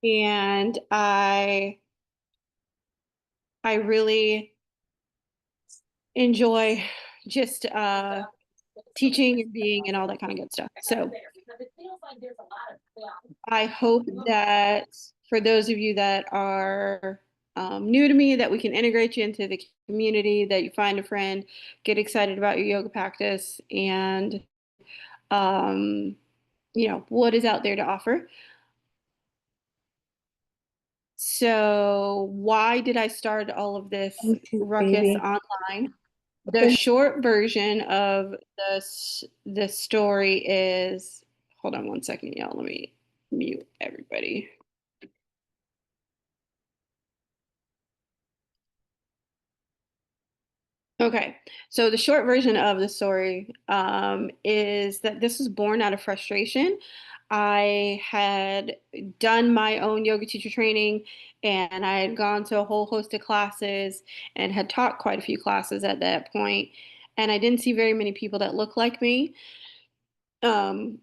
and I really enjoy just teaching and being and all that kind of good stuff. So I hope that for those of you that are new to me, that we can integrate you into the community, that you find a friend, get excited about your yoga practice, and um, what is out there to offer. So, why did I start all of this YouTube, ruckus baby. online? The Okay. short version of the story is, hold on one second, y'all. Let me mute everybody. Okay, so the short version of the story is that this was born out of frustration. I had done my own yoga teacher training and I had gone to a whole host of classes and had taught quite a few classes at that point, and I didn't see very many people that looked like me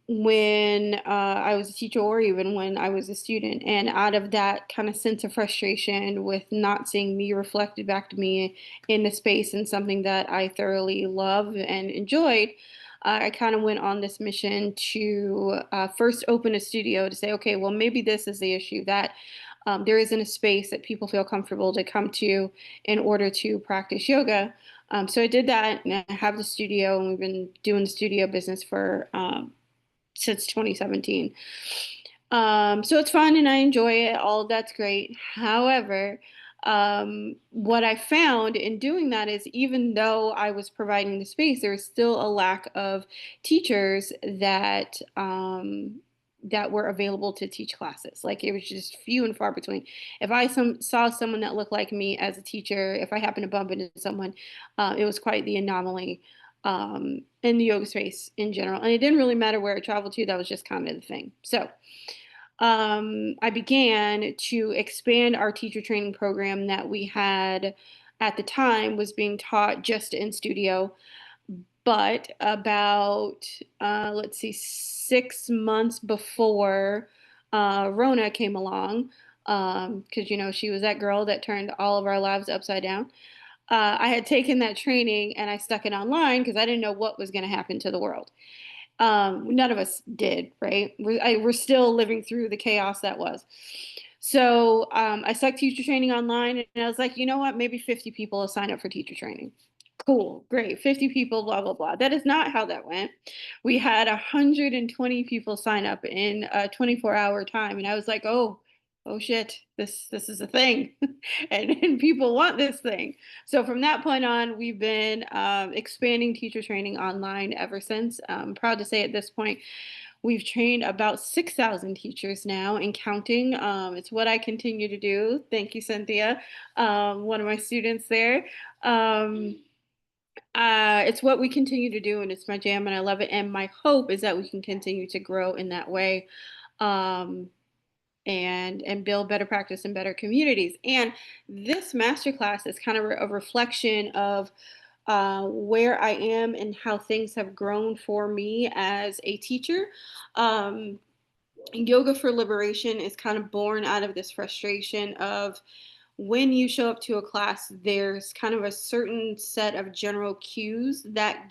when I was a teacher or even when I was a student. And out of that kind of sense of frustration with not seeing me reflected back to me in the space and something that I thoroughly love and enjoyed, I kind of went on this mission to first open a studio to say, okay, well, maybe this is the issue that there isn't a space that people feel comfortable to come to in order to practice yoga. So I did that, and I have the studio, and we've been doing the studio business for since 2017. So it's fun, and I enjoy it. All of that's great. However, what I found in doing that is even though I was providing the space, there was still a lack of teachers that were available to teach classes. Like it was just few and far between. If I saw someone that looked like me as a teacher, if I happened to bump into someone, it was quite the anomaly in the yoga space in general. And it didn't really matter where I traveled to, that was just kind of the thing. So I began to expand our teacher training program that we had at the time was being taught just in studio. But about, let's see, 6 months before Rona came along, because, she was that girl that turned all of our lives upside down. I had taken that training and I stuck it online because I didn't know what was going to happen to the world. None of us did, right? We're still living through the chaos that was. So I stuck teacher training online, and I was like, you know what? Maybe 50 people will sign up for teacher training. Cool, great. 50 people, blah, blah, blah. That is not how that went. We had 120 people sign up in a 24-hour time. And I was like, oh shit, this is a thing. and people want this thing. So from that point on, we've been expanding teacher training online ever since. I'm proud to say at this point, we've trained about 6,000 teachers now and counting. It's what I continue to do. Thank you, Cynthia, one of my students there. It's what we continue to do, and it's my jam, and I love it. And my hope is that we can continue to grow in that way, um, and build better practice and better communities. And this masterclass is kind of a reflection of where I am and how things have grown for me as a teacher. Um, Yoga for Liberation is kind of born out of this frustration of when you show up to a class, there's kind of a certain set of general cues that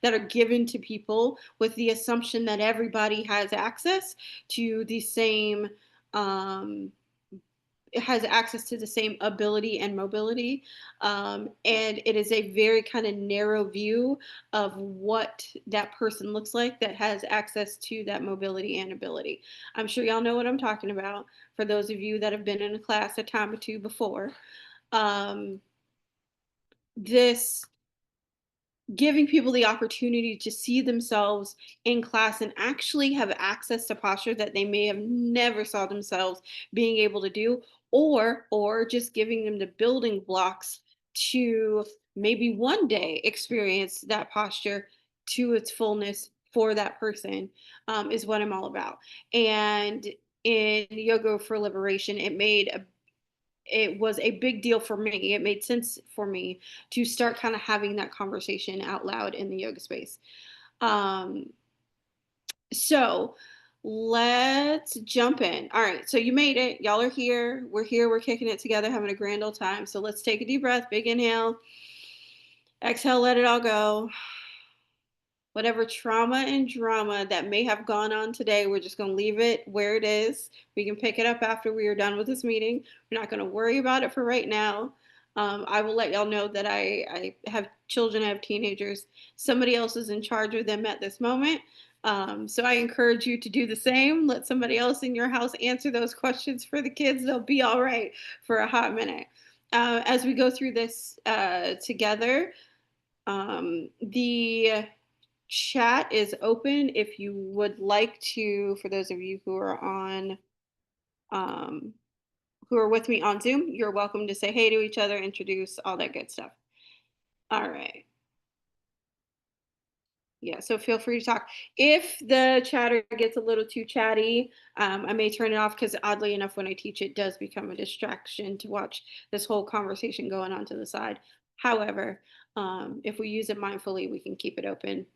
are given to people with the assumption that everybody has access to the same um, has access to the same ability and mobility. And it is a very kind of narrow view of what that person looks like that has access to that mobility and ability. I'm sure y'all know what I'm talking about for those of you that have been in a class a time or two before. Um, this giving people the opportunity to see themselves in class and actually have access to posture that they may have never saw themselves being able to do, or just giving them the building blocks to maybe one day experience that posture to its fullness for that person, is what I'm all about. And in Yoga for Liberation, it was a big deal for me. It made sense for me to start kind of having that conversation out loud in the yoga space. Um, so Let's jump in. All right, so you made it. Y'all are here. We're here. We're kicking it together, having a grand old time. So let's take a deep breath, big inhale, exhale, let it all go. Whatever trauma and drama that may have gone on today, we're just going to leave it where it is. We can pick it up after we are done with this meeting. We're not going to worry about it for right now. I will let y'all know that I have children, I have teenagers. Somebody else is in charge of them at this moment. So I encourage you to do the same. Let somebody else in your house answer those questions for the kids. They'll be all right for a hot minute. As we go through this together, the chat is open if you would like to, for those of you who are on, um, who are with me on Zoom, you're welcome to say hey to each other, introduce, all that good stuff. All right. Yeah, so feel free to talk. If the chatter gets a little too chatty, I may turn it off because oddly enough, when I teach, it does become a distraction to watch this whole conversation going on to the side. However, if we use it mindfully, we can keep it open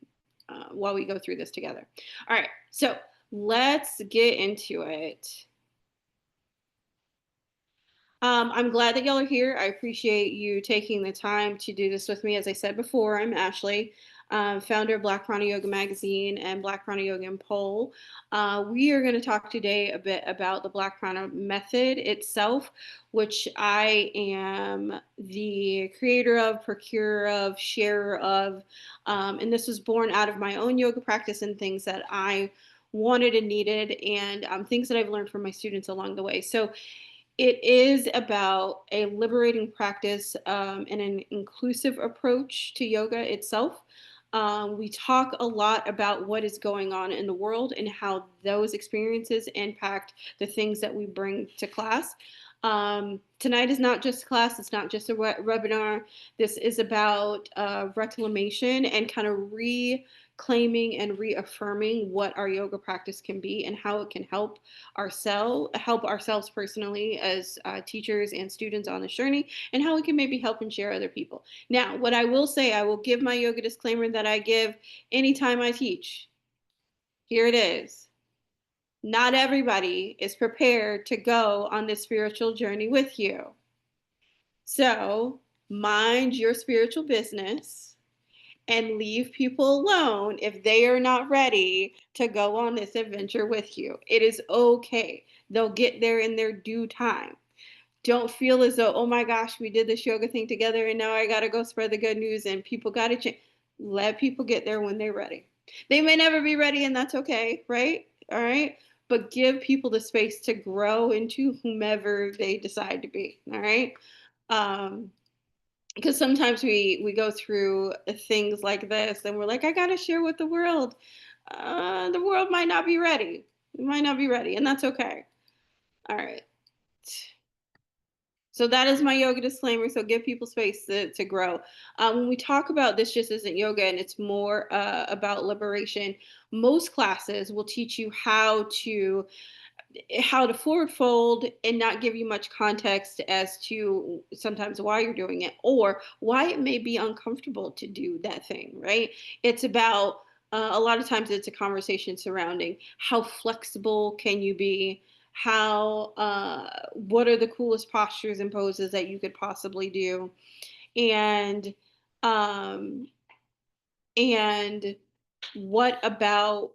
while we go through this together. All right, so let's get into it. I'm glad that y'all are here. I appreciate you taking the time to do this with me. As I said before, I'm Ashley, founder of Black Prana Yoga Magazine and Black Prana Yoga and Pole. We are going to talk today a bit about the Black Prana method itself, which I am the creator of, procurer of, sharer of. And this was born out of my own yoga practice and things that I wanted and needed, and things that I've learned from my students along the way. So it is about a liberating practice and an inclusive approach to yoga itself. We talk a lot about what is going on in the world and how those experiences impact the things that we bring to class. Tonight is not just class, it's not just a webinar. This is about reclamation and kind of reclaiming and reaffirming what our yoga practice can be and how it can help ourselves personally as teachers and students on this journey, and how we can maybe help and share other people. Now, what I will say, I will give my yoga disclaimer that I give anytime I teach. Here it is. Not everybody is prepared to go on this spiritual journey with you. So mind your spiritual business and leave people alone if they are not ready to go on this adventure with you. It is okay. They'll get there in their due time. Don't feel as though, oh my gosh, we did this yoga thing together and now I got to go spread the good news and people got to change. Let people get there when they're ready. They may never be ready, and that's okay, right? All right. But give people the space to grow into whomever they decide to be. All right. Because sometimes we go through things like this and we're like, I got to share with the world. The world might not be ready. It might not be ready, and that's okay. All right. So that is my yoga disclaimer. So give people space to grow. When we talk about this just isn't yoga and it's more about liberation, most classes will teach you how to forward fold and not give you much context as to sometimes why you're doing it or why it may be uncomfortable to do that thing, right? It's about a lot of times it's a conversation surrounding how flexible can you be, how what are the coolest postures and poses that you could possibly do, and um and what about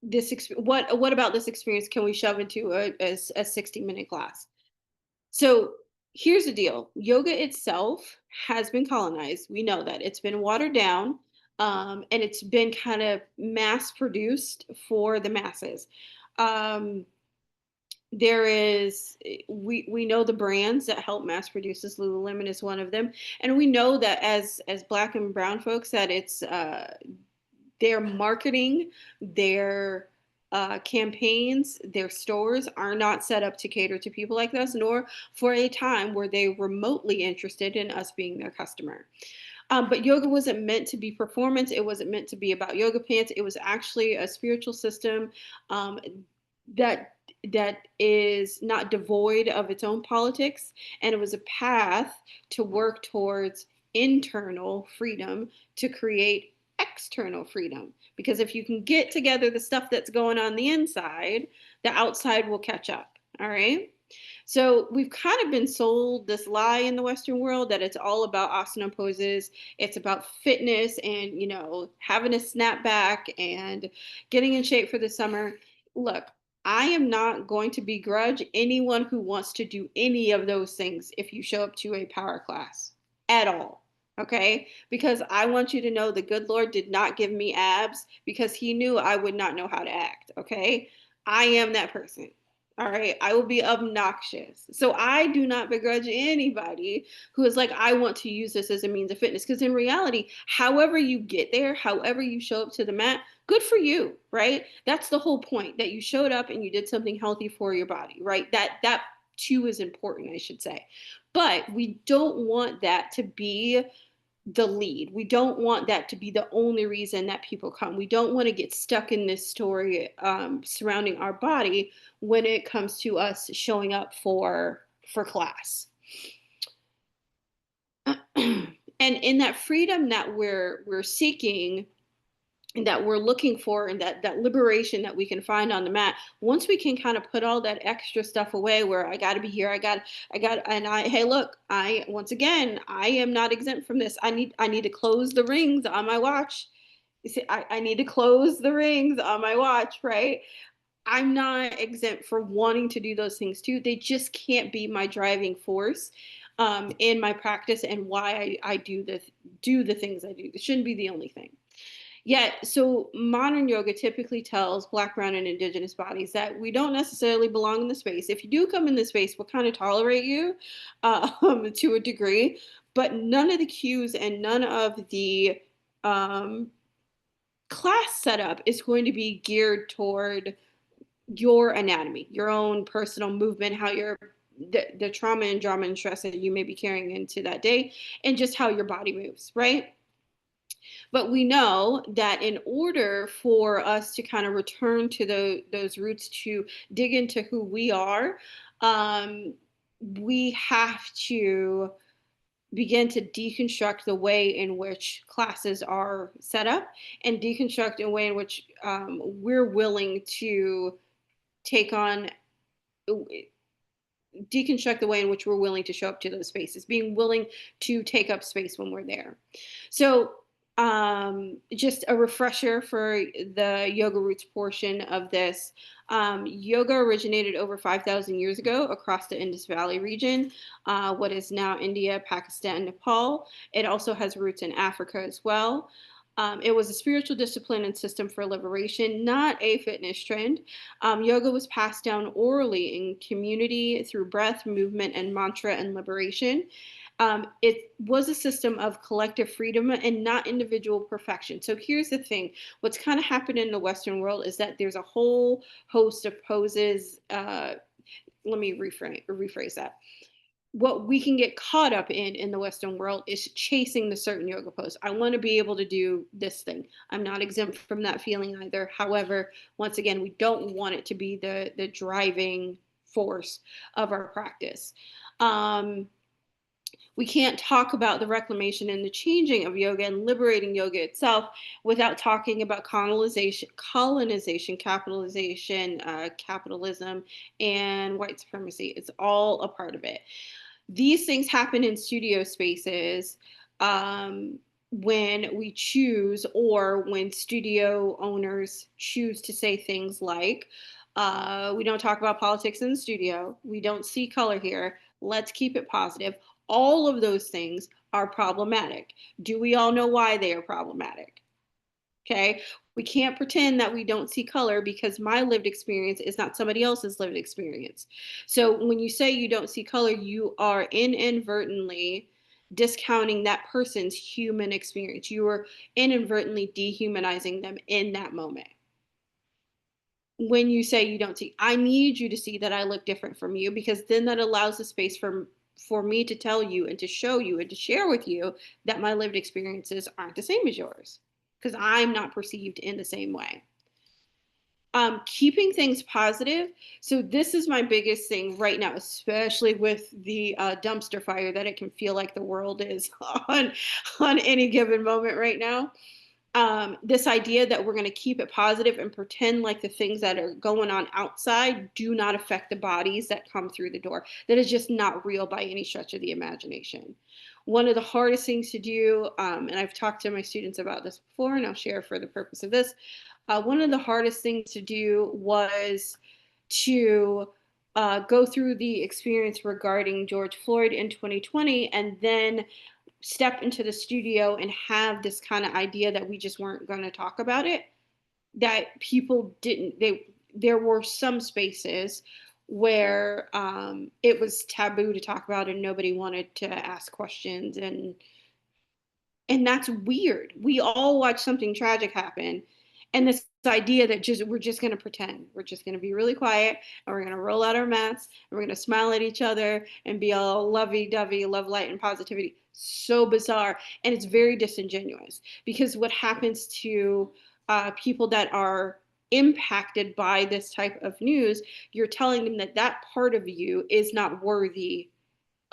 what about this experience can we shove into a 60-minute class? So here's the deal. Yoga itself has been colonized. We know that it's been watered down, and it's been kind of mass produced for the masses. Um, there is we know the brands that help mass produce this. Lululemon is one of them, and we know that as Black and brown folks that it's their marketing, their campaigns, their stores are not set up to cater to people like us, nor for a time were they remotely interested in us being their customer. But yoga wasn't meant to be performance. It wasn't meant to be about yoga pants. It was actually a spiritual system um, that that is not devoid of its own politics, and it was a path to work towards internal freedom to create external freedom. Because if you can get together the stuff that's going on the inside, the outside will catch up. All right. So we've kind of been sold this lie in the Western world that it's all about asana poses. It's about fitness and, having a snapback and getting in shape for the summer. Look, I am not going to begrudge anyone who wants to do any of those things if you show up to a power class at all. Okay. Because I want you to know the good Lord did not give me abs because he knew I would not know how to act. Okay. I am that person. All right. I will be obnoxious. So I do not begrudge anybody who is like, I want to use this as a means of fitness. Because in reality, however you get there, however you show up to the mat, good for you, right? That's the whole point, that you showed up and you did something healthy for your body, right? That too is important, I should say. But we don't want that to be the lead. We don't want that to be the only reason that people come. We don't want to get stuck in this story surrounding our body when it comes to us showing up for class. And in that freedom that we're seeking, that we're looking for, and that liberation that we can find on the mat, once we can kind of put all that extra stuff away, where I got to be here, hey, look, once again, I am not exempt from this. I need to close the rings on my watch. You see, I need to close the rings on my watch, right? I'm not exempt for wanting to do those things too. They just can't be my driving force in my practice and why I do the things I do. It shouldn't be the only thing. Yet, so modern yoga typically tells Black, Brown, and Indigenous bodies that we don't necessarily belong in the space. If you do come in the space, we'll kind of tolerate you to a degree, but none of the cues and none of the class setup is going to be geared toward your anatomy, your own personal movement, how the trauma and drama and stress that you may be carrying into that day, and just how your body moves, right? But we know that in order for us to kind of return to those roots, to dig into who we are, we have to begin to deconstruct the way in which classes are set up, and deconstruct a way in which we're willing to take on deconstruct the way in which we're willing to show up to those spaces, being willing to take up space when we're there. So just a refresher for the yoga roots portion of this. Yoga originated over 5,000 years ago across the Indus Valley region, what is now India, Pakistan, Nepal. It also has roots in Africa as well. It was a spiritual discipline and system for liberation, not a fitness trend. Yoga was passed down orally in community through breath, movement, and mantra and liberation. It was a system of collective freedom and not individual perfection. So here's the thing. What's kind of happened in the Western world is that there's a whole host of poses. Let me rephrase that. What we can get caught up in the Western world is chasing the certain yoga pose. I want to be able to do this thing. I'm not exempt from that feeling either. However, once again, we don't want it to be the driving force of our practice. We can't talk about the reclamation and the changing of yoga and liberating yoga itself without talking about colonization, capitalization, capitalism, and white supremacy. It's all a part of it. These things happen in studio spaces when we choose, or when studio owners choose to say things like, we don't talk about politics in the studio. We don't see color here. Let's keep it positive. All of those things are problematic. Do we all know why they are problematic? Okay. We can't pretend that we don't see color because my lived experience is not somebody else's lived experience. So when you say you don't see color, you are inadvertently discounting that person's human experience. You are inadvertently dehumanizing them in that moment. When you say you don't see, I need you to see that I look different from you, because then that allows the space for me to tell you and to show you and to share with you that my lived experiences aren't the same as yours, because I'm not perceived in the same way. Keeping things positive. So this is my biggest thing right now, especially with the dumpster fire that it can feel like the world is on any given moment right now. This idea that we're going to keep it positive and pretend like the things that are going on outside do not affect the bodies that come through the door. That is just not real by any stretch of the imagination. One of the hardest things to do, and I've talked to my students about this before, and I'll share for the purpose of this. One of the hardest things to do was to go through the experience regarding George Floyd in 2020 and then step into the studio and have this kind of idea that we just weren't going to talk about it, that people didn't, there were some spaces where it was taboo to talk about and nobody wanted to ask questions, and that's weird. We all watch something tragic happen, and this idea that just we're just going to pretend, we're just going to be really quiet, and we're going to roll out our mats, and we're going to smile at each other and be all lovey-dovey, love, light, and positivity. So bizarre, and it's very disingenuous, because what happens to people that are impacted by this type of news, you're telling them that that part of you is not worthy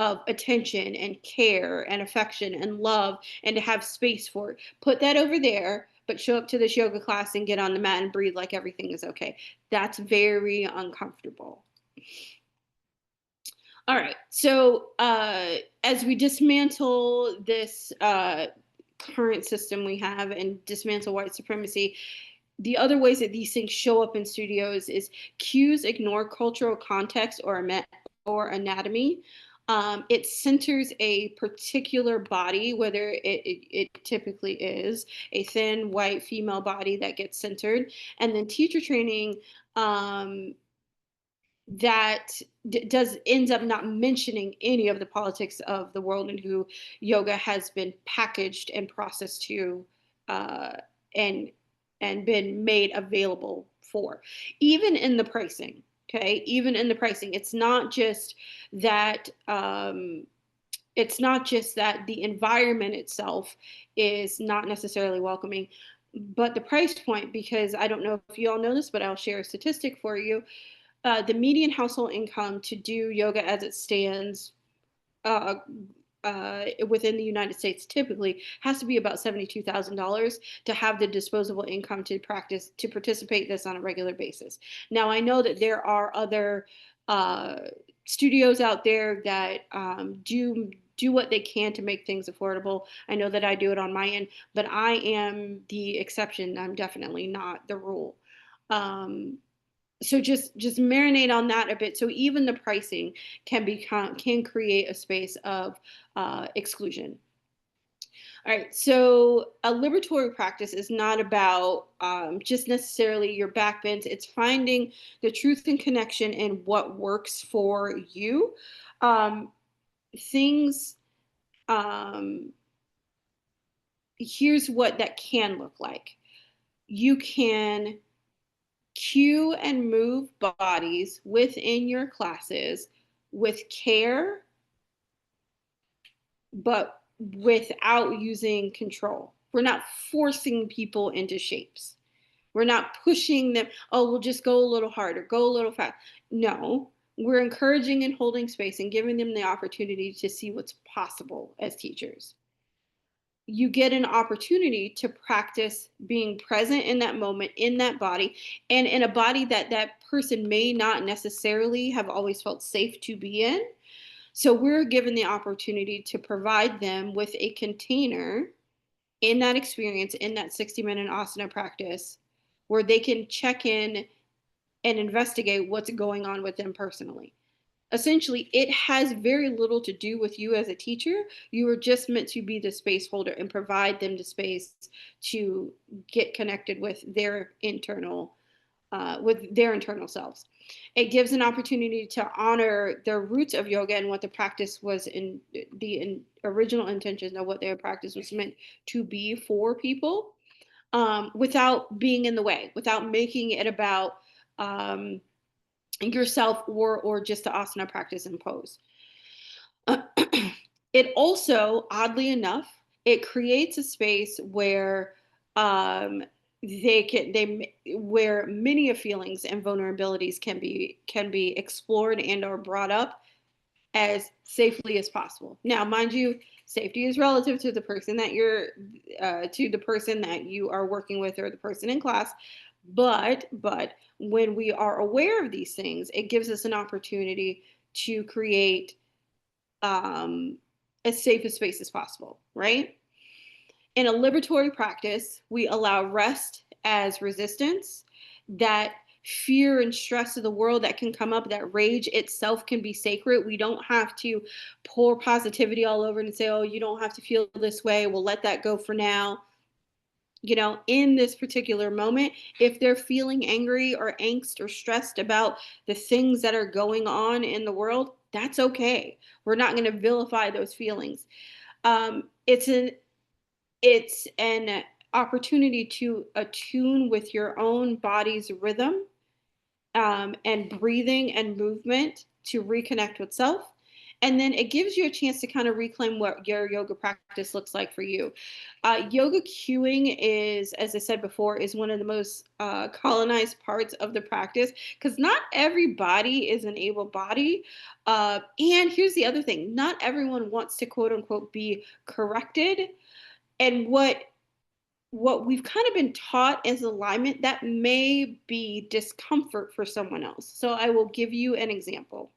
of attention and care and affection and love, and to have space for it. Put that over there, but show up to this yoga class and get on the mat and breathe like everything is okay. That's very uncomfortable. All right. So as we dismantle this current system we have and dismantle white supremacy, the other ways that these things show up in studios is cues ignore cultural context or anatomy. It centers a particular body, whether it typically is a thin white female body that gets centered, and then teacher training that does ends up not mentioning any of the politics of the world and who yoga has been packaged and processed to uh, and and been made available for, even in the pricing. Okay, even in the pricing, that it's not just that the environment itself is not necessarily welcoming, but the price point. Because I don't know if you all know this, but I'll share a statistic for you. The median household income to do yoga as it stands uh, within the United States typically has to be about $72,000 to have the disposable income to participate this on a regular basis. Now I know that there are other uh, studios out there that do what they can to make things affordable. I know that I do it on my end, but I am the exception. I'm definitely not the rule. Um, so just marinate on that a bit. So even the pricing can create a space of exclusion. All right, so a liberatory practice is not about just necessarily your backbends. It's finding the truth and connection in what works for you. Um, things um, Here's what that can look like. You can cue and move bodies within your classes with care, but without using control. We're not forcing people into shapes. We're not pushing them, oh, we'll just go a little harder, go a little fast. No, we're encouraging and holding space and giving them the opportunity to see what's possible as teachers. You get an opportunity to practice being present in that moment, in that body, and in a body that that person may not necessarily have always felt safe to be in. So we're given the opportunity to provide them with a container in that experience, in that 60-minute asana practice, where they can check in and investigate what's going on with them personally. Essentially, it has very little to do with you as a teacher. You are just meant to be the space holder and provide them the space to get connected with their internal selves. It gives an opportunity to honor the roots of yoga and what the practice was original intention of what their practice was meant to be for people, without being in the way, without making it about yourself or just the asana practice and pose. It also, oddly enough, it creates a space where um, where many of feelings and vulnerabilities can be explored and or brought up as safely as possible. Now, mind you, safety is relative to the person that you are working with or the person in class. But when we are aware of these things, it gives us an opportunity to create as safe a space as possible, right? In a liberatory practice, we allow rest as resistance. That fear and stress of the world that can come up, that rage itself can be sacred. We don't have to pour positivity all over and say, oh, you don't have to feel this way. We'll let that go for now. You know, in this particular moment, if they're feeling angry or angst or stressed about the things that are going on in the world, that's okay. We're not going to vilify those feelings. It's an opportunity to attune with your own body's rhythm, and breathing and movement to reconnect with self. And then it gives you a chance to kind of reclaim what your yoga practice looks like for you. Yoga cueing is, as I said before, is one of the most colonized parts of the practice, because not everybody is an able body. And here's the other thing, not everyone wants to quote unquote be corrected. And what we've kind of been taught as alignment, that may be discomfort for someone else. So I will give you an example.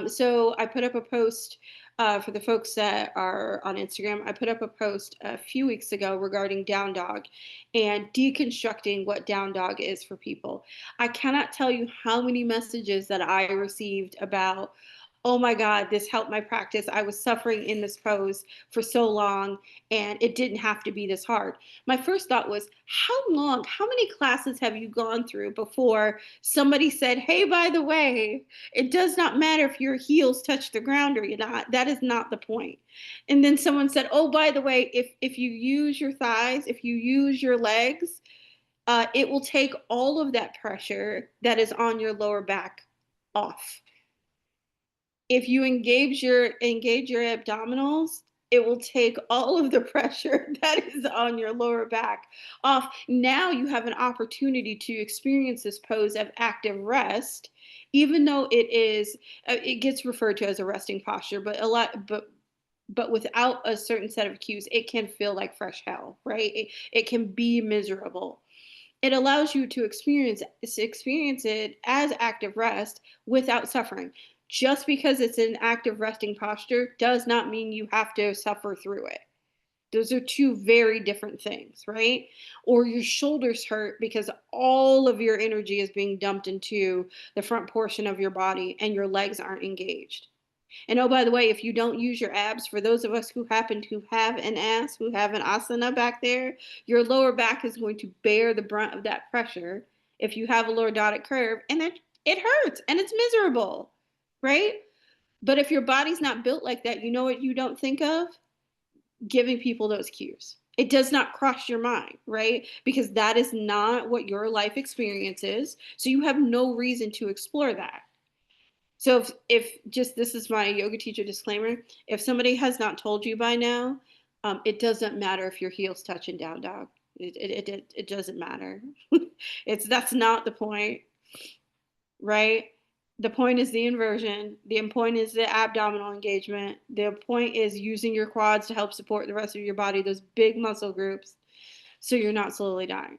So I put up a post for the folks that are on Instagram. I put up a post a few weeks ago regarding down dog and deconstructing what down dog is for people. I cannot tell you how many messages that I received about, oh my God, this helped my practice. I was suffering in this pose for so long and it didn't have to be this hard. My first thought was, how many classes have you gone through before somebody said, hey, by the way, it does not matter if your heels touch the ground or you're not. That is not the point. And then someone said, oh, by the way, if you use your thighs, if you use your legs, it will take all of that pressure that is on your lower back off. If you engage your abdominals, it will take all of the pressure that is on your lower back off. Now you have an opportunity to experience this pose of active rest, even though it gets referred to as a resting posture, but without a certain set of cues, it can feel like fresh hell, right? It can be miserable. It allows you to experience it as active rest without suffering. Just because it's an active resting posture does not mean you have to suffer through it. Those are two very different things, right? Or your shoulders hurt because all of your energy is being dumped into the front portion of your body and your legs aren't engaged. And oh, by the way, if you don't use your abs, for those of us who happen to have an ass, who have an asana back there, your lower back is going to bear the brunt of that pressure if you have a lordotic curve, and it hurts and it's miserable, right? But if your body's not built like that, you know what you don't think of? Giving people those cues. It does not cross your mind, right? Because that is not what your life experience is. So you have no reason to explore that. So if just, this is my yoga teacher disclaimer, if somebody has not told you by now, it doesn't matter if your heels touch in down dog. It doesn't matter. That's not the point, right? The point is the inversion. The point is the abdominal engagement. The point is using your quads to help support the rest of your body, those big muscle groups, so you're not slowly dying.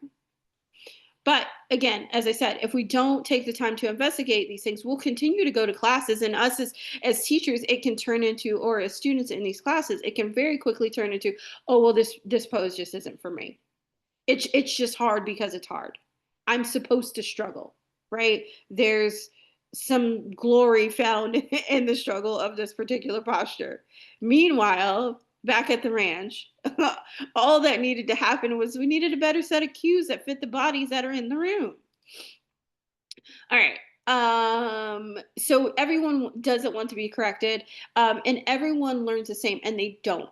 But again, as I said, if we don't take the time to investigate these things, we'll continue to go to classes, and us as teachers, it can turn into, or as students in these classes, it can very quickly turn into, oh, well, this pose just isn't for me. It's just hard because it's hard. I'm supposed to struggle, right? There's some glory found in the struggle of this particular posture. Meanwhile, back at the ranch, all that needed to happen was we needed a better set of cues that fit the bodies that are in the room. All right. So everyone doesn't want to be corrected, and everyone learns the same, and they don't.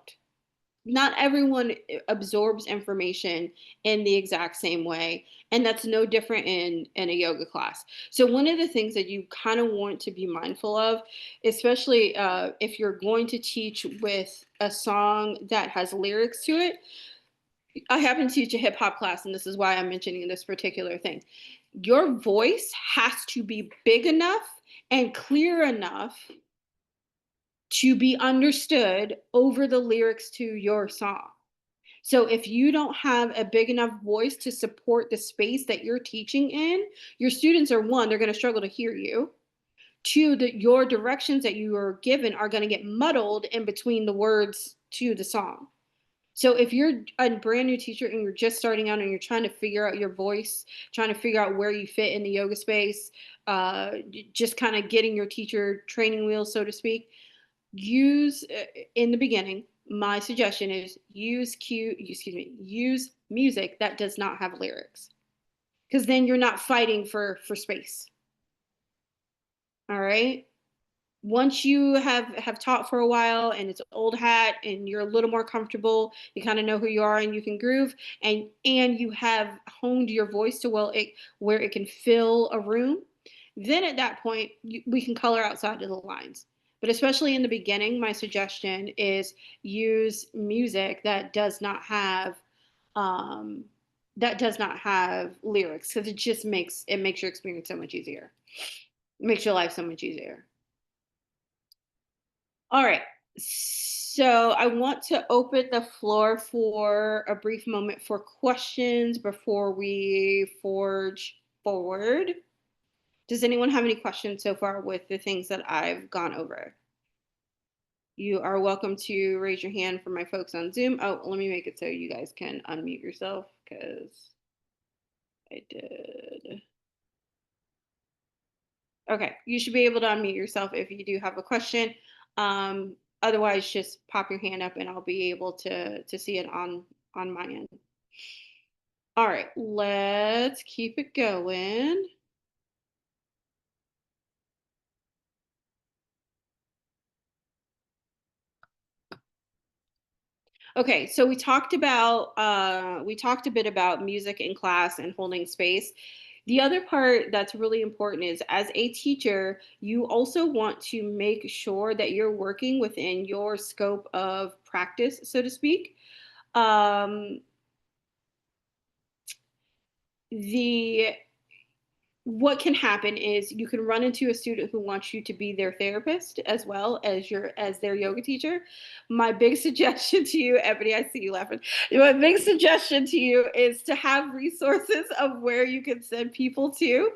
Not everyone absorbs information in the exact same way, and that's no different in a yoga class. So one of the things that you kind of want to be mindful of, especially if you're going to teach with a song that has lyrics to it. I happen to teach a hip hop class, and this is why I'm mentioning this particular thing. Your voice has to be big enough and clear enough to be understood over the lyrics to your song. So if you don't have a big enough voice to support the space that you're teaching in, your students are one, they're going to struggle to hear you. Two, that your directions that you are given are going to get muddled in between the words to the song. So if you're a brand new teacher and you're just starting out and you're trying to figure out your voice, trying to figure out where you fit in the yoga space, just kind of getting your teacher training wheels, so to speak, use in the beginning. My suggestion is use music that does not have lyrics, because then you're not fighting for space. All right. Once you have taught for a while and it's old hat and you're a little more comfortable, you kind of know who you are and you can groove, and you have honed your voice to where it can fill a room, then at that point we can color outside of the lines. But especially in the beginning, my suggestion is use music um, that does not have lyrics, because it makes your experience so much easier. It makes your life so much easier. All right. So I want to open the floor for a brief moment for questions before we forge forward. Does anyone have any questions so far with the things that I've gone over? You are welcome to raise your hand for my folks on Zoom. Oh, let me make it so you guys can unmute yourself, because I did. Okay, you should be able to unmute yourself if you do have a question. Otherwise, just pop your hand up and I'll be able to see it on my end. All right, let's keep it going. Okay, so we talked a bit about music in class and holding space. The other part that's really important is, as a teacher, you also want to make sure that you're working within your scope of practice, so to speak. Um, the what can happen is you can run into a student who wants you to be their therapist as well as their yoga teacher. My big suggestion to you, Ebony, I see you laughing. My big suggestion to you is to have resources of where you can send people to,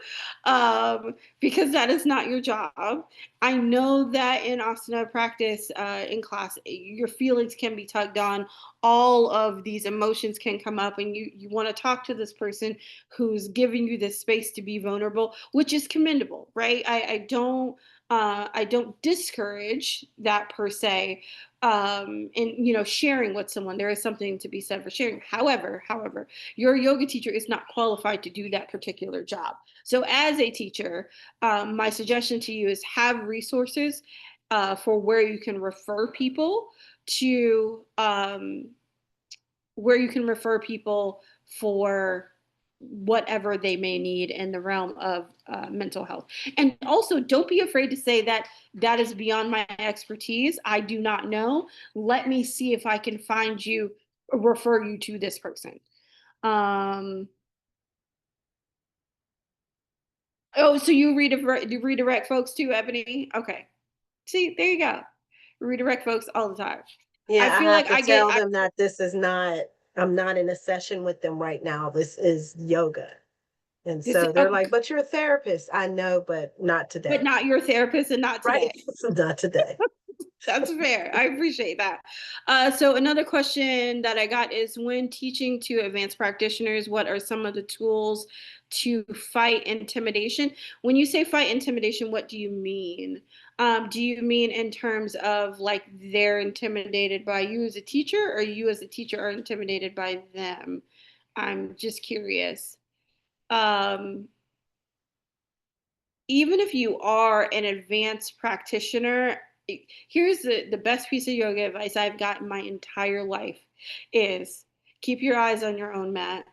because that is not your job. I know that in asana practice, in class, your feelings can be tugged on. All of these emotions can come up, and you want to talk to this person who's giving you this space to be vulnerable, which is commendable, right? I don't discourage that per se. And sharing with someone, there is something to be said for sharing. However, your yoga teacher is not qualified to do that particular job. So as a teacher, my suggestion to you is have resources for where you can refer people to, where you can refer people for whatever they may need in the realm of mental health. And also, don't be afraid to say that that is beyond my expertise. I do not know. Let me see if I can find you, refer you to this person. Um, oh, so you redirect folks to Ebony? Okay. See, there you go. Redirect folks all the time. I Yeah, I feel have like to tell them that this is not, I'm not in a session with them right now. This is yoga. And this, so they're like, but you're a therapist. I know, but not but today. not your therapist and not Right? today. Not today. That's fair. I appreciate that. So another question that I got is, when teaching to advanced practitioners, what are some of the tools to fight intimidation? When you say fight intimidation, what do you mean? Do you mean in terms of like they're intimidated by you as a teacher, or you as a teacher are intimidated by them? I'm just curious. Um, Even if you are an advanced practitioner, here's the best piece of yoga advice I've gotten my entire life is keep your eyes on your own mat.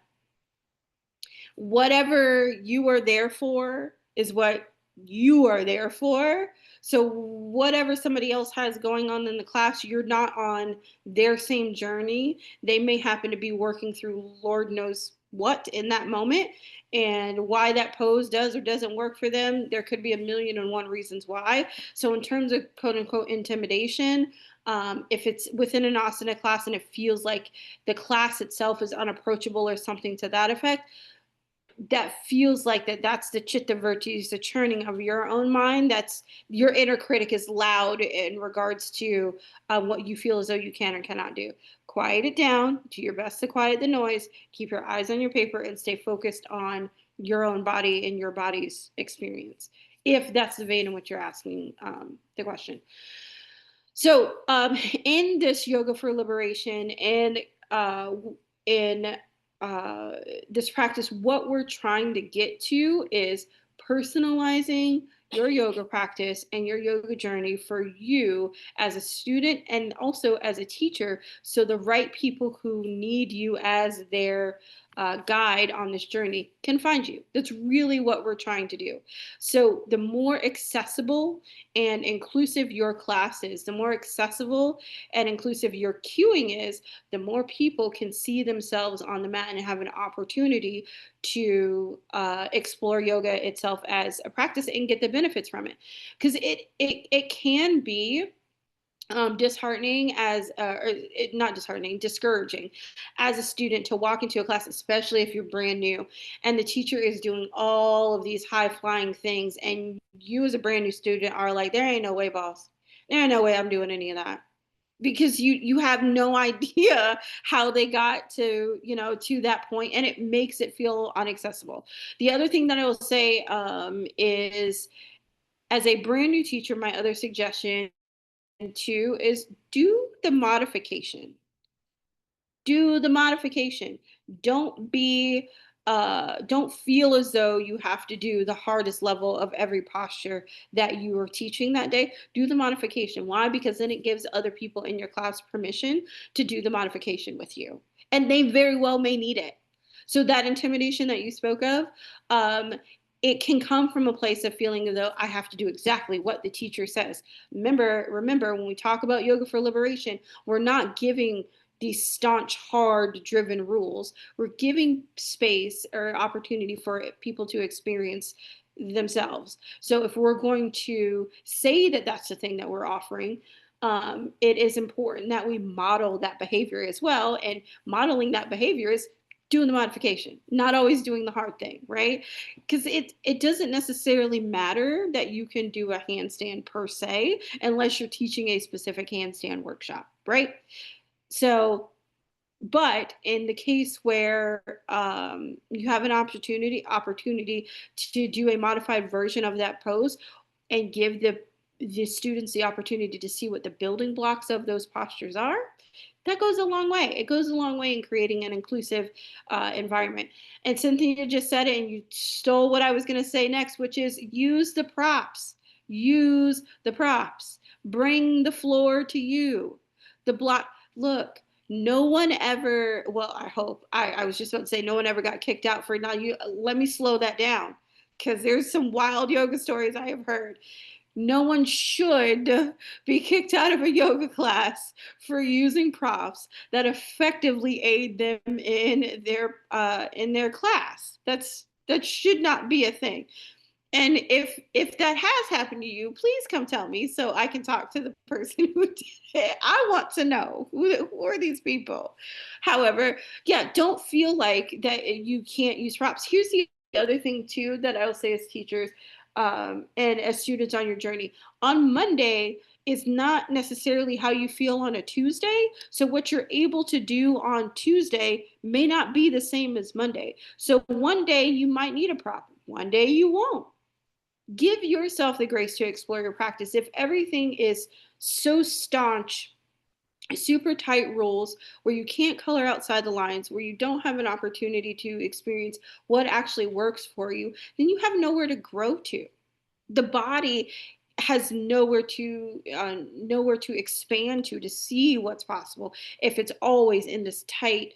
Whatever you are there for is what you are there for. So whatever somebody else has going on in the class, you're not on their same journey. They may happen to be working through Lord knows what in that moment, and why that pose does or doesn't work for them. There could be a million and one reasons why. So, in terms of quote unquote intimidation, if it's within an asana class and it feels like the class itself is unapproachable or something to that effect, that feels like that's the chitta virtues, the churning of your own mind. That's your inner critic is loud in regards to what you feel as though you can or cannot do. Quiet it down, do your best to quiet the noise, keep your eyes on your paper, and stay focused on your own body and your body's experience, if that's the vein in which you're asking the question. So, in this yoga for liberation and in uh, this practice, what we're trying to get to is personalizing your yoga practice and your yoga journey for you as a student and also as a teacher. So, the right people who need you as their guide on this journey can find you. That's really what we're trying to do. So, the more accessible and inclusive your class is, the more accessible and inclusive your cueing is, the more people can see themselves on the mat and have an opportunity to explore yoga itself as a practice and get the benefits from it. Because it can be disheartening as not disheartening, discouraging as a student to walk into a class, especially if you're brand new and the teacher is doing all of these high flying things and you as a brand new student are like, there ain't no way, boss, there ain't no way I'm doing any of that, because you have no idea how they got to, to that point, and it makes it feel inaccessible. The other thing that I will say is, as a brand new teacher, my other suggestion too is do the modification. Don't be don't feel as though you have to do the hardest level of every posture that you are teaching that day. Do the modification. Why? Because then it gives other people in your class permission to do the modification with you, and they very well may need it. So that intimidation that you spoke of, um, it can come from a place of feeling as though I have to do exactly what the teacher says. Remember when we talk about yoga for liberation, we're not giving these staunch, hard driven rules. We're giving space or opportunity for people to experience themselves. So if we're going to say that that's the thing that we're offering, it is important that we model that behavior as well. And modeling that behavior is doing the modification, not always doing the hard thing, right? Because it doesn't necessarily matter that you can do a handstand per se unless you're teaching a specific handstand workshop, right? So, but in the case where you have an opportunity to do a modified version of that pose and give the students the opportunity to see what the building blocks of those postures are, that goes a long way. It goes a long way in creating an inclusive environment. And Cynthia just said it, and you stole what I was going to say next, which is use the props. Use the props. Bring the floor to you. The block. Look, no one ever. Well, I hope. I was just about to say no one ever got kicked out for now. You let me slow that down, because there's some wild yoga stories I have heard. No one should be kicked out of a yoga class for using props that effectively aid them in their class. That should not be a thing. And if that has happened to you, please come tell me so I can talk to the person who did it. I want to know who are these people. However, yeah, don't feel like that you can't use props. Here's the other thing too that I'll say as teachers and as students on your journey. On Monday is not necessarily how you feel on a Tuesday. So what you're able to do on Tuesday may not be the same as Monday. So one day you might need a prop, one day you won't. Give yourself the grace to explore your practice. If everything is so staunch, super tight rules where you can't color outside the lines, where you don't have an opportunity to experience what actually works for you, then you have nowhere to grow to. The body has nowhere to expand to see what's possible if it's always in this tight,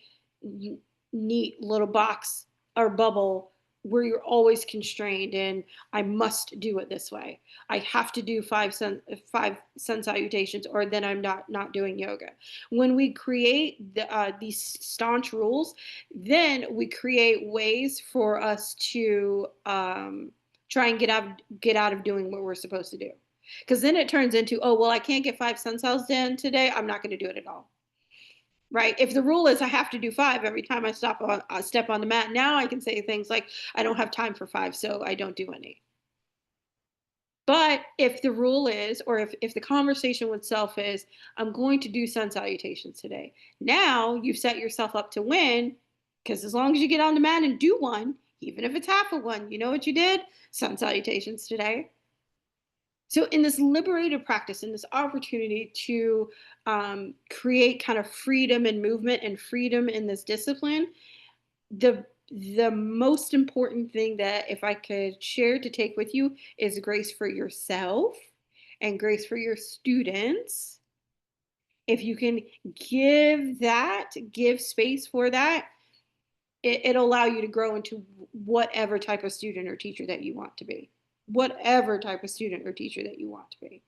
neat little box or bubble where you're always constrained and I must do it this way. I have to do five sun salutations or then I'm not doing yoga. When we create these staunch rules, then we create ways for us to try and get out of doing what we're supposed to do. Because then it turns into, oh well, I can't get 5 sun sals done today. I'm not going to do it at all. Right? If the rule is I have to do 5 every time I step on the mat, now I can say things like, I don't have time for 5, so I don't do any. But if the rule is, or if the conversation with self is, I'm going to do sun salutations today, now you've set yourself up to win, because as long as you get on the mat and do one, even if it's half of one, you know what you did? Sun salutations today. So, in this liberated practice, in this opportunity to create kind of freedom and movement and freedom in this discipline, the most important thing that if I could share to take with you is grace for yourself and grace for your students. If you can give space for that, it'll allow you to grow into whatever type of student or teacher that you want to be. Whatever type of student or teacher that you want to be.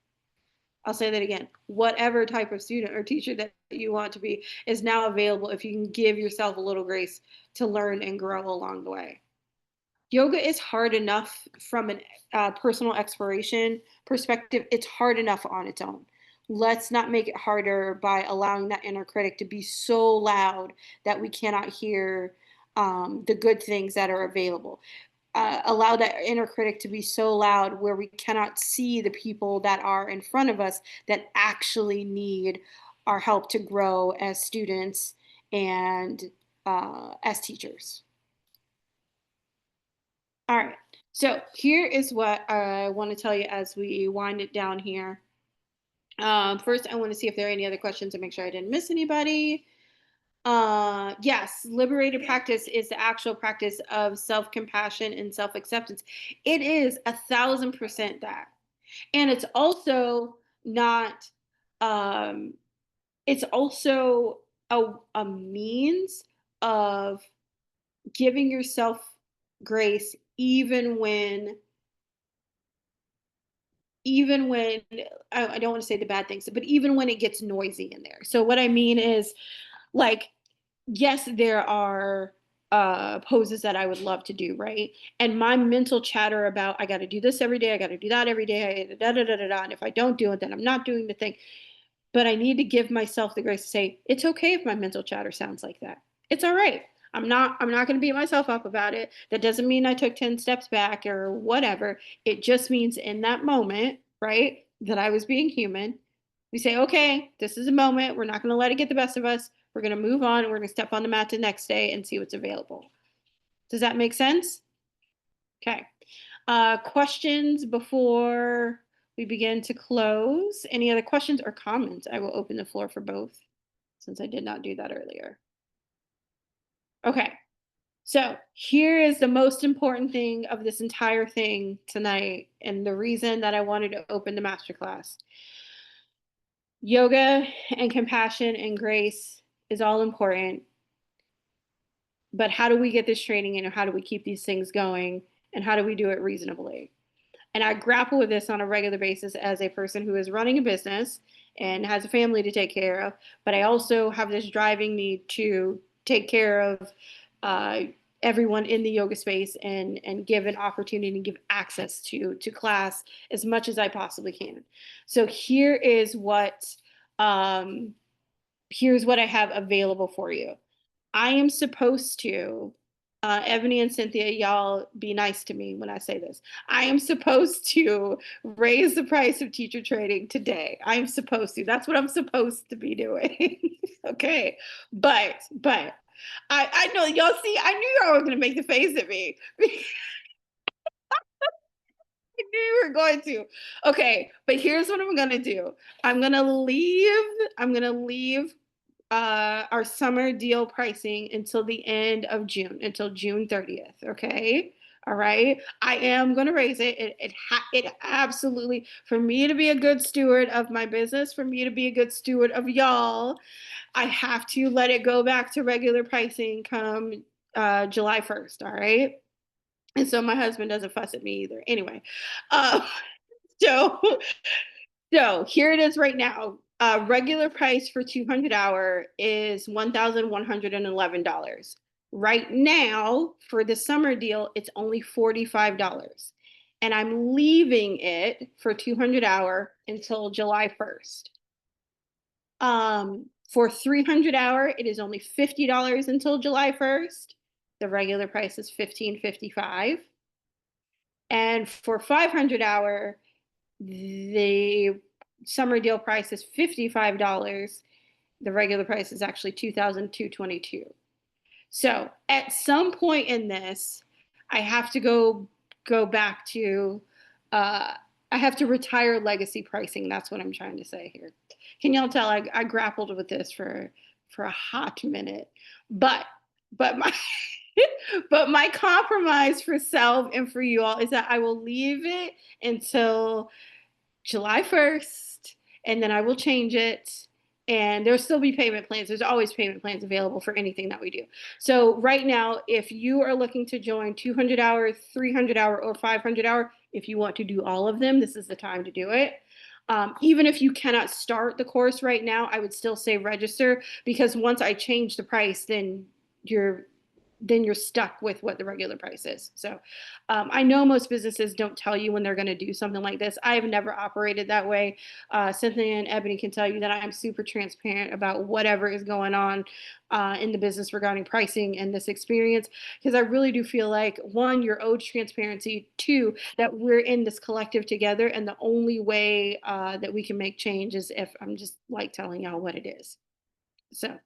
I'll say that again. Whatever type of student or teacher that you want to be is now available if you can give yourself a little grace to learn and grow along the way. Yoga is hard enough from a personal exploration perspective. It's hard enough on its own. Let's not make it harder by allowing that inner critic to be so loud that we cannot hear the good things that are available. Allow that inner critic to be so loud where we cannot see the people that are in front of us that actually need our help to grow as students and as teachers. All right. So here is what I want to tell you as we wind it down here. First, I want to see if there are any other questions and make sure I didn't miss anybody. Yes, liberated practice is the actual practice of self-compassion and self-acceptance. It is 1,000% that. And it's also not, um, it's also a means of giving yourself grace even when I don't want to say the bad things, but even when it gets noisy in there. So what I mean is, like, yes, there are poses that I would love to do, right? And my mental chatter about I got to do this every day, I got to do that every day, da, da, da, da, da, and if I don't do it, then I'm not doing the thing. But I need to give myself the grace to say it's okay if my mental chatter sounds like that. It's all right. I'm not going to beat myself up about it. That doesn't mean I took 10 steps back or whatever. It just means in that moment, right, that I was being human. We say, okay, this is a moment. We're not going to let it get the best of us. We're going to move on. And we're going to step on the mat the next day and see what's available. Does that make sense? Okay. Questions before we begin to close? Any other questions or comments? I will open the floor for both since I did not do that earlier. Okay. So here is the most important thing of this entire thing tonight, and the reason that I wanted to open the masterclass. Yoga and compassion and grace is all important, but how do we get this training and how do we keep these things going and how do we do it reasonably? And I grapple with this on a regular basis as a person who is running a business and has a family to take care of, but I also have this driving need to take care of uh, everyone in the yoga space and give an opportunity and give access to class as much as I possibly can. So um, here's what I have available for you. I am supposed to, Ebony and Cynthia, y'all be nice to me when I say this. I am supposed to raise the price of teacher training today. I am supposed to. That's what I'm supposed to be doing. Okay. But I know y'all see, I knew y'all were gonna make the face at me. I knew you were going to. Okay, but here's what I'm gonna do. I'm gonna leave our summer deal pricing until the end of June, until June 30th. Okay. All right. I am going to raise it. It absolutely, for me to be a good steward of my business, for me to be a good steward of y'all, I have to let it go back to regular pricing come July 1st. All right. And so my husband doesn't fuss at me either. Anyway, uh, so so here it is right now. Regular price for 200-hour is $1,111. Right now, for the summer deal, it's only $45. And I'm leaving it for 200-hour until July 1st. For 300-hour, it is only $50 until July 1st. The regular price is $15.55. And for 500-hour, the summer deal price is $55. The regular price is actually $2,222. So at some point in this, I have to go back to I have to retire legacy pricing. That's what I'm trying to say here. Can y'all tell I grappled with this for a hot minute. But my but my compromise for self and for you all is that I will leave it until July 1st, and then I will change it. And there'll still be payment plans. There's always payment plans available for anything that we do. So right now, if you are looking to join 200-hour, 300-hour, or 500-hour, if you want to do all of them, this is the time to do it. Even if you cannot start the course right now, I would still say register, because once I change the price, then you're stuck with what the regular price is. So I know most businesses don't tell you when they're going to do something like this. I have never operated that way. Cynthia and Ebony can tell you that I'm super transparent about whatever is going on in the business regarding pricing and this experience, because I really do feel like, one, you're owed transparency, two, that we're in this collective together, and the only way that we can make change is if I'm just like telling y'all what it is. So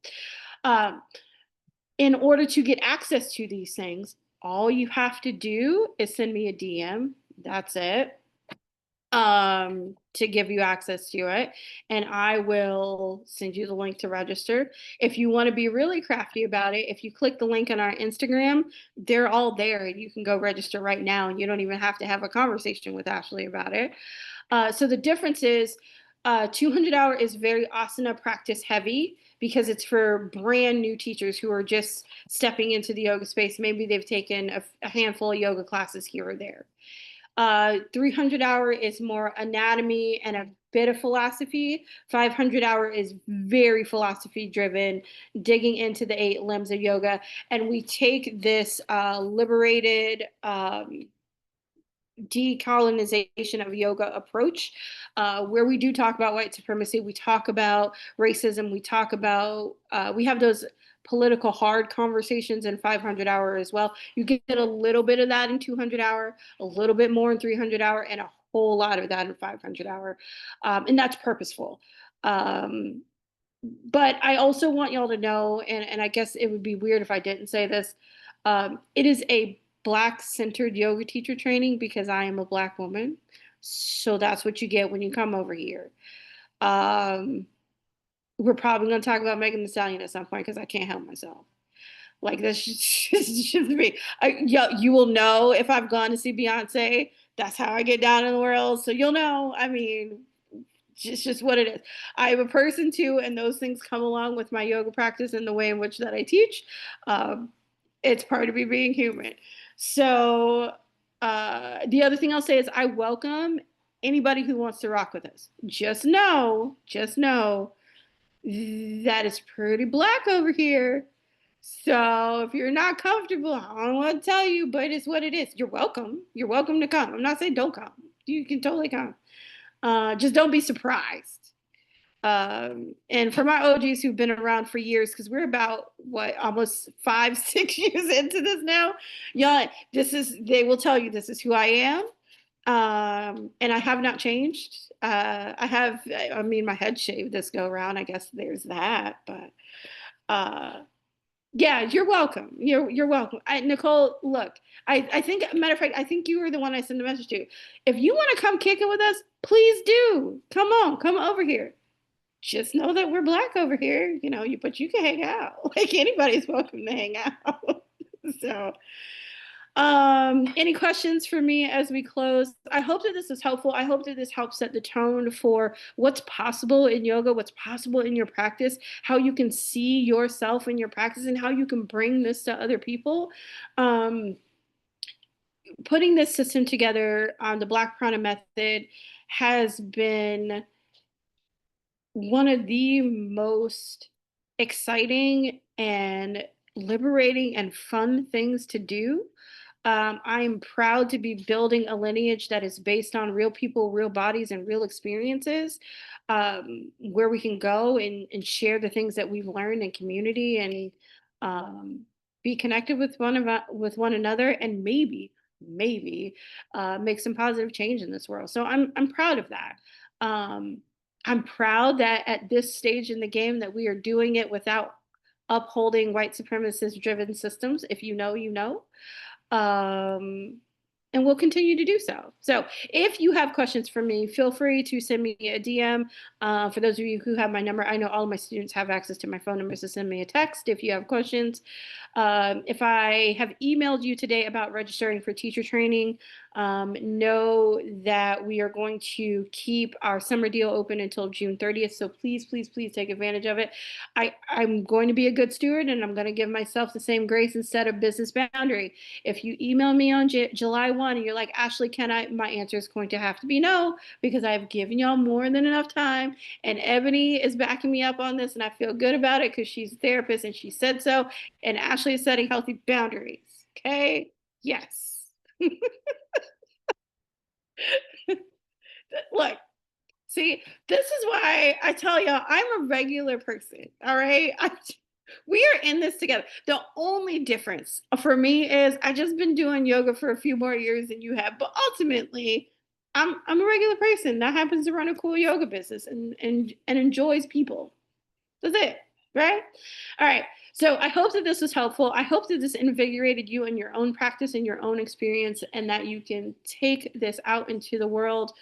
um, in order to get access to these things, all you have to do is send me a DM. That's it. To give you access to it, and I will send you the link to register. If you want to be really crafty about it, if you click the link on our Instagram, they're all there, and you can go register right now, and you don't even have to have a conversation with Ashley about it. So the difference is 200-hour is very asana practice heavy, because it's for brand new teachers who are just stepping into the yoga space. Maybe they've taken a handful of yoga classes here or there. 300-hour is more anatomy and a bit of philosophy. 500-hour is very philosophy driven, digging into the 8 limbs of yoga. And we take this liberated decolonization of yoga approach, where we do talk about white supremacy, we talk about racism, we have those political hard conversations in 500-hour as well. You get a little bit of that in 200-hour, a little bit more in 300-hour, and a whole lot of that in 500-hour, and that's purposeful. But I also want y'all to know, and I guess it would be weird if I didn't say this, it is a Black centered yoga teacher training, because I am a Black woman. So that's what you get when you come over here. We're probably going to talk about Megan Thee Stallion at some point, because I can't help myself. Like, this should be. You will know if I've gone to see Beyonce. That's how I get down in the world. So you'll know. I mean, it's just what it is. I am a person too, and those things come along with my yoga practice and the way in which that I teach. It's part of me being human. So the other thing I'll say is I welcome anybody who wants to rock with us. Just know that it's pretty Black over here. So if you're not comfortable, I don't want to tell you, but it's what it is. You're welcome. You're welcome to come. I'm not saying don't come. You can totally come. Just don't be surprised. And for my OGs who've been around for years, because we're about almost 5-6 years into this now, y'all, they will tell you this is who I am. And I have not changed. I mean, my head shaved this go around. I guess there's that, but yeah, you're welcome. You're welcome. Nicole, look, I think, matter of fact, I think you were the one I sent the message to. If you want to come kick it with us, please do. Come over here. Just know that we're Black over here, but you can hang out. Like, anybody's welcome to hang out. So, any questions for me as we close? I hope that this is helpful. I hope that this helps set the tone for what's possible in yoga, what's possible in your practice, how you can see yourself in your practice, and how you can bring this to other people. putting this system together on the Black Prana method has been one of the most exciting and liberating and fun things to do. I am proud to be building a lineage that is based on real people, real bodies, and real experiences, where we can go and share the things that we've learned in community and be connected with with one another, and maybe make some positive change in this world. So I'm proud of that. Um, I'm proud that at this stage in the game that we are doing it without upholding white supremacist driven systems. If you know, you know. Um, and we'll continue to do so. So if you have questions for me, feel free to send me a DM. For those of you who have my number, I know all of my students have access to my phone number, so send me a text if you have questions. If I have emailed you today about registering for teacher training, know that we are going to keep our summer deal open until June 30th. So please, please, please take advantage of it. I'm going to be a good steward, and I'm going to give myself the same grace instead of business boundary. If you email me on July 1 and you're like, Ashley, can I? My answer is going to have to be no, because I've given y'all more than enough time. And Ebony is backing me up on this, and I feel good about it because she's a therapist and she said so. And Ashley is setting healthy boundaries. Okay? Yes. Look, see, this is why I tell y'all I'm a regular person. All right. We are in this together. The only difference for me is I just been doing yoga for a few more years than you have, but ultimately, I'm a regular person that happens to run a cool yoga business and enjoys people. That's it, right? All right. So I hope that this was helpful. I hope that this invigorated you in your own practice and your own experience, and that you can take this out into the world.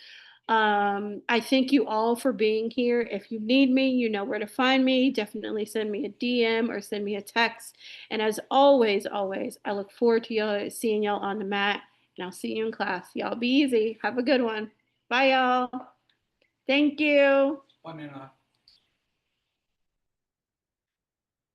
I thank you all for being here. If you need me, you know where to find me. Definitely send me a DM or send me a text. And as always, I look forward to y'all seeing y'all on the mat, and I'll see you in class. Y'all be easy. Have a good one. Bye, y'all. Thank you.